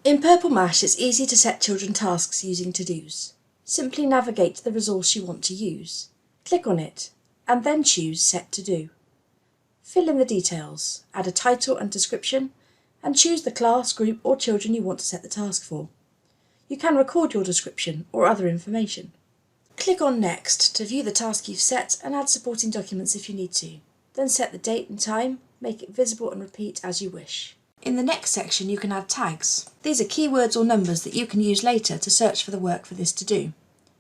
In Purple Mash, it's easy to set children tasks using to-dos. Simply navigate to the resource you want to use, click on it, and then choose Set To Do. Fill in the details, add a title and description, and choose the class, group or children you want to set the task for. You can record your description or other information. Click on Next to view the task you've set and add supporting documents if you need to. Then set the date and time, make it visible and repeat as you wish. In the next section you can add tags. These are keywords or numbers that you can use later to search for the work for this to do.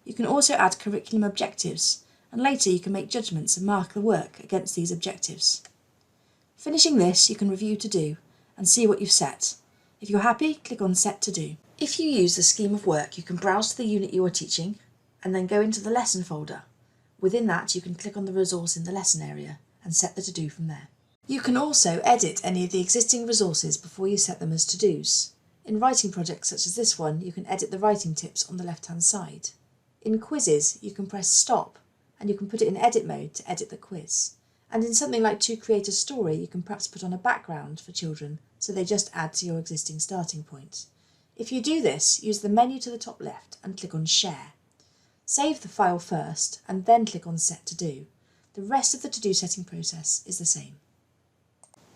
You can also add curriculum objectives, and later you can make judgments and mark the work against these objectives. Finishing this, you can review to do and see what you've set. If you're happy, click on Set To Do. If you use the scheme of work, you can browse to the unit you are teaching and then go into the lesson folder. Within that, you can click on the resource in the lesson area and set the to-do from there. You can also edit any of the existing resources before you set them as to-dos. In writing projects such as this one, you can edit the writing tips on the left-hand side. In quizzes, you can press stop and you can put it in edit mode to edit the quiz. And in something like To Create a Story, you can perhaps put on a background for children so they just add to your existing starting point. If you do this, use the menu to the top left and click on Share. Save the file first and then click on Set To Do. The rest of the to-do setting process is the same.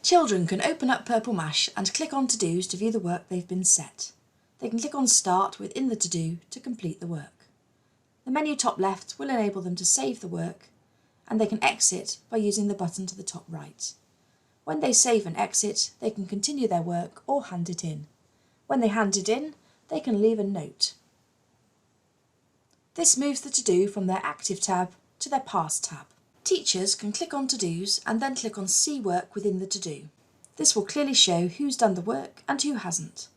Children can open up Purple Mash and click on to-dos to view the work they've been set. They can click on Start within the to-do to complete the work. The menu top left will enable them to save the work, and they can exit by using the button to the top right. When they save and exit, they can continue their work or hand it in. When they hand it in, they can leave a note. This moves the to-do from their Active tab to their Past tab. Teachers can click on to-dos and then click on See Work within the to-do. This will clearly show who's done the work and who hasn't.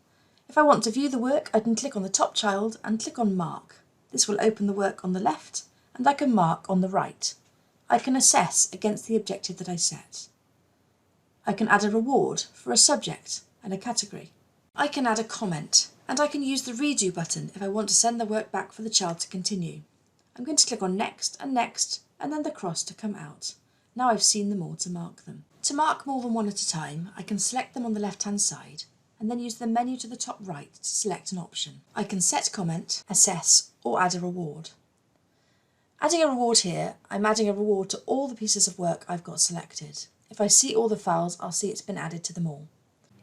If I want to view the work, I can click on the top child and click on Mark. This will open the work on the left and I can mark on the right. I can assess against the objective that I set. I can add a reward for a subject and a category. I can add a comment, and I can use the redo button if I want to send the work back for the child to continue. I'm going to click on Next, and then the cross to come out. Now I've seen them all to mark them. To mark more than one at a time, I can select them on the left-hand side, and then use the menu to the top right to select an option. I can set comment, assess, or add a reward. Adding a reward here, I'm adding a reward to all the pieces of work I've got selected. If I see all the files, I'll see it's been added to them all.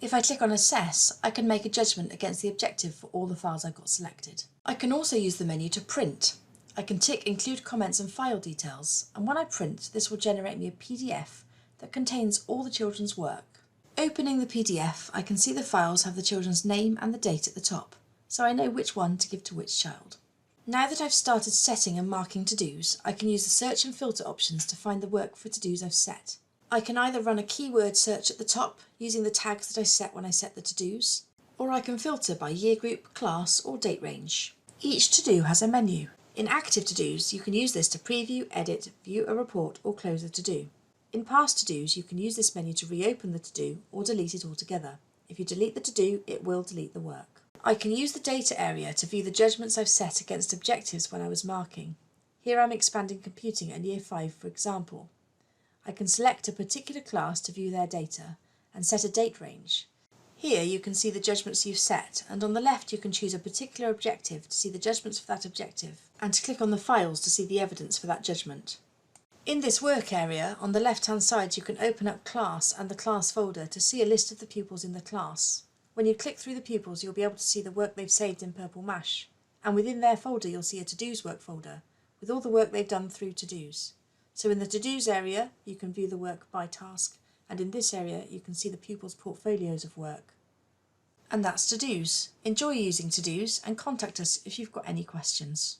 If I click on Assess, I can make a judgment against the objective for all the files I've got selected. I can also use the menu to print. I can tick Include Comments and File Details, and when I print, this will generate me a PDF that contains all the children's work. Opening the PDF, I can see the files have the children's name and the date at the top, so I know which one to give to which child. Now that I've started setting and marking to-dos, I can use the search and filter options to find the work for to-dos I've set. I can either run a keyword search at the top using the tags that I set when I set the to-dos, or I can filter by year group, class or date range. Each to-do has a menu. In active to-dos, you can use this to preview, edit, view a report or close a to-do. In past to-dos, you can use this menu to reopen the to-do or delete it altogether. If you delete the to-do, it will delete the work. I can use the data area to view the judgments I've set against objectives when I was marking. Here I'm expanding computing at Year 5 for example. I can select a particular class to view their data and set a date range. Here you can see the judgments you've set, and on the left you can choose a particular objective to see the judgments for that objective and to click on the files to see the evidence for that judgment. In this work area, on the left-hand side you can open up Class and the Class folder to see a list of the pupils in the class. When you click through the pupils, you'll be able to see the work they've saved in Purple Mash, and within their folder you'll see a to-dos work folder with all the work they've done through to-dos. So in the to-dos area, you can view the work by task, and in this area you can see the pupils' portfolios of work. And that's to-dos. Enjoy using to-dos and contact us if you've got any questions.